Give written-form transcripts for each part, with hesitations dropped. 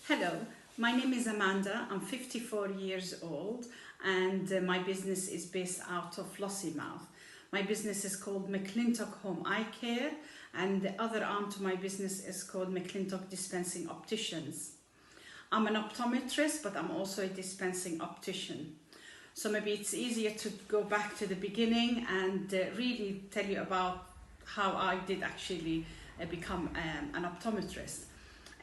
Hello, my name is Amanda. I'm 54 years old and my business is based out of Lossiemouth. My business is called McClintock Home Eye Care and the other arm to my business is called McClintock Dispensing Opticians. I'm an optometrist, but I'm also a dispensing optician. So maybe it's easier to go back to the beginning and really tell you about how I did actually become an optometrist.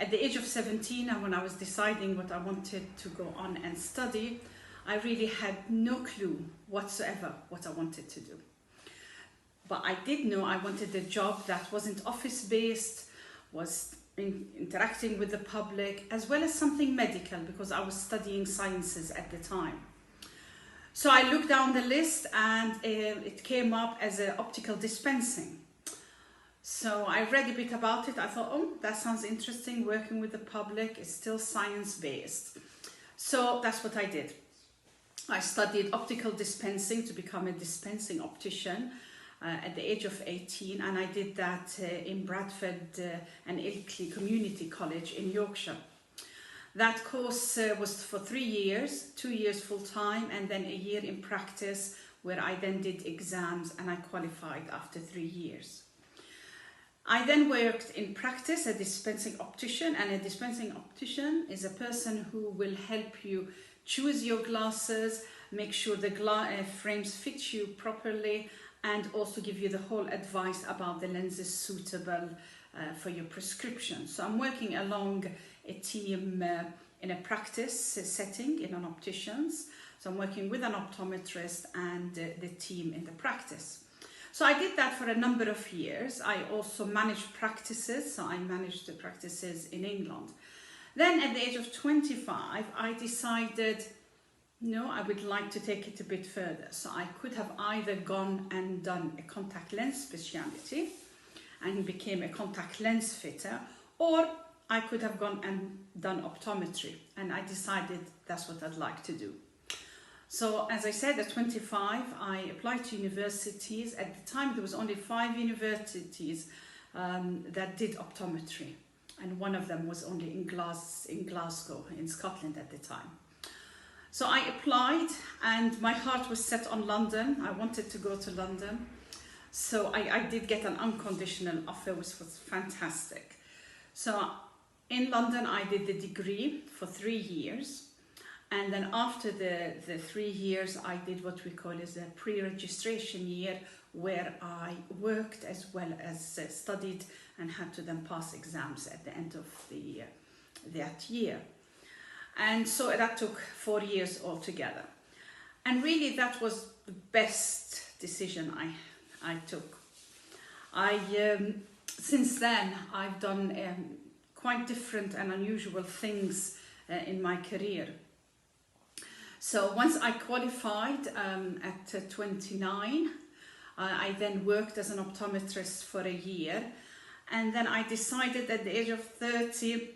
At the age of 17, when I was deciding what I wanted to go on and study, I really had no clue whatsoever what I wanted to do. But I did know I wanted a job that wasn't office-based, was interacting with the public, as well as something medical, because I was studying sciences at the time. So I looked down the list and it came up as optical dispensing. So I read a bit about it. I thought, oh, that sounds interesting, working with the public. It's still science-based. So that's what I did. I studied optical dispensing to become a dispensing optician at the age of 18, and I did that in Bradford and Ilkley Community College in Yorkshire. That course was for 3 years, 2 years full-time, and then a year in practice, where I then did exams and I qualified after 3 years. I then worked in practice as a dispensing optician, and a dispensing optician is a person who will help you choose your glasses, make sure the frames fit you properly, and also give you the whole advice about the lenses suitable for your prescription. So I'm working along a team in a practice setting in an opticians. So I'm working with an optometrist and the team in the practice. So I did that for a number of years. I also managed practices, so I managed the practices in England. Then at the age of 25, I decided, no, I would like to take it a bit further. So I could have either gone and done a contact lens speciality and became a contact lens fitter, or I could have gone and done optometry, and I decided that's what I'd like to do. So as I said, at 25, I applied to universities. At the time, there was only 5 universities that did optometry, and one of them was only in Glasgow, in Scotland at the time. So I applied, and my heart was set on London. I wanted to go to London. So I did get an unconditional offer, which was fantastic. So in London, I did the degree for 3 years. And then after the 3 years, I did what we call as a pre-registration year, where I worked as well as studied and had to then pass exams at the end of that year. And so that took 4 years altogether. And really that was the best decision I took. Since then, I've done quite different and unusual things in my career. So once I qualified at 29, I then worked as an optometrist for a year. And then I decided at the age of 30,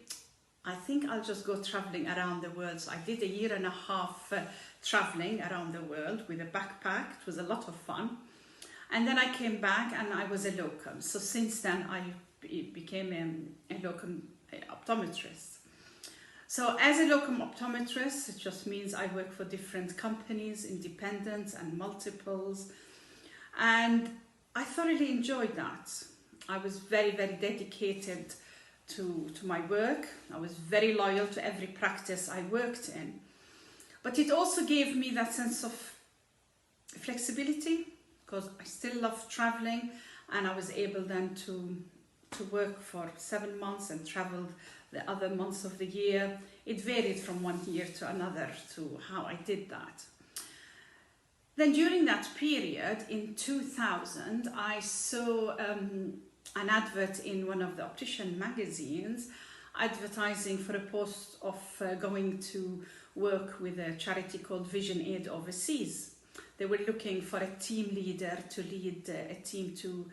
I think I'll just go traveling around the world. So I did a year and a half traveling around the world with a backpack. It was a lot of fun. And then I came back and I was a locum. So since then I became a locum optometrist. So as a locum optometrist, it just means I work for different companies, independent and multiples. And I thoroughly enjoyed that. I was very, very dedicated to my work. I was very loyal to every practice I worked in. But it also gave me that sense of flexibility, because I still love traveling, and I was able then to work for 7 months and traveled the other months of the year. It varied from one year to another to how I did that. Then during that period, in 2000, I saw an advert in one of the optician magazines advertising for a post of going to work with a charity called Vision Aid overseas. They were looking for a team leader to lead a team to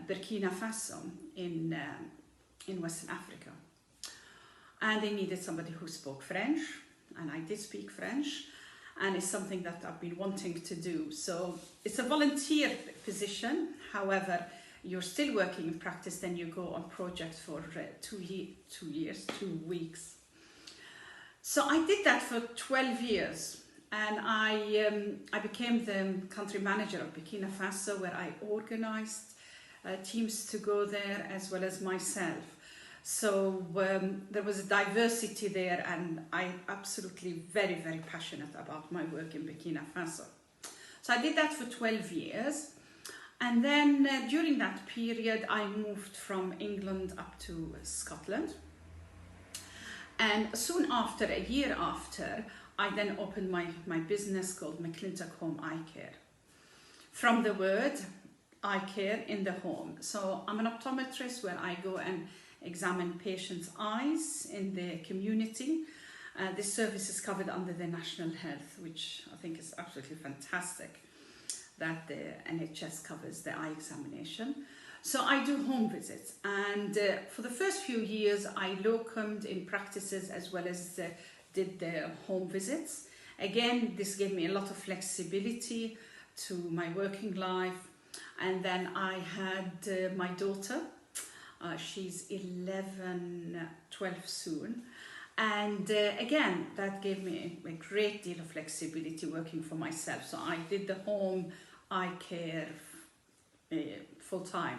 Burkina Faso in Western Africa. And they needed somebody who spoke French, and I did speak French, and it's something that I've been wanting to do. So it's a volunteer position. However, you're still working in practice, then you go on project for 2 weeks. So I did that for 12 years, and I became the country manager of Burkina Faso, where I organized teams to go there as well as myself. So there was a diversity there, and I'm absolutely very, very passionate about my work in Burkina Faso. So I did that for 12 years. And then during that period, I moved from England up to Scotland. And soon after, a year after, I then opened my business called McClintock Home Eye Care. From the word eye care in the home. So I'm an optometrist where I go and examine patients' eyes in the community. This service is covered under the National Health, which I think is absolutely fantastic that the NHS covers the eye examination. So I do home visits, and for the first few years I locumed in practices as well as did the home visits. Again, this gave me a lot of flexibility to my working life. And then I had my daughter. She's 11, 12 soon. And again, that gave me a great deal of flexibility working for myself. So I did the home eye care full time.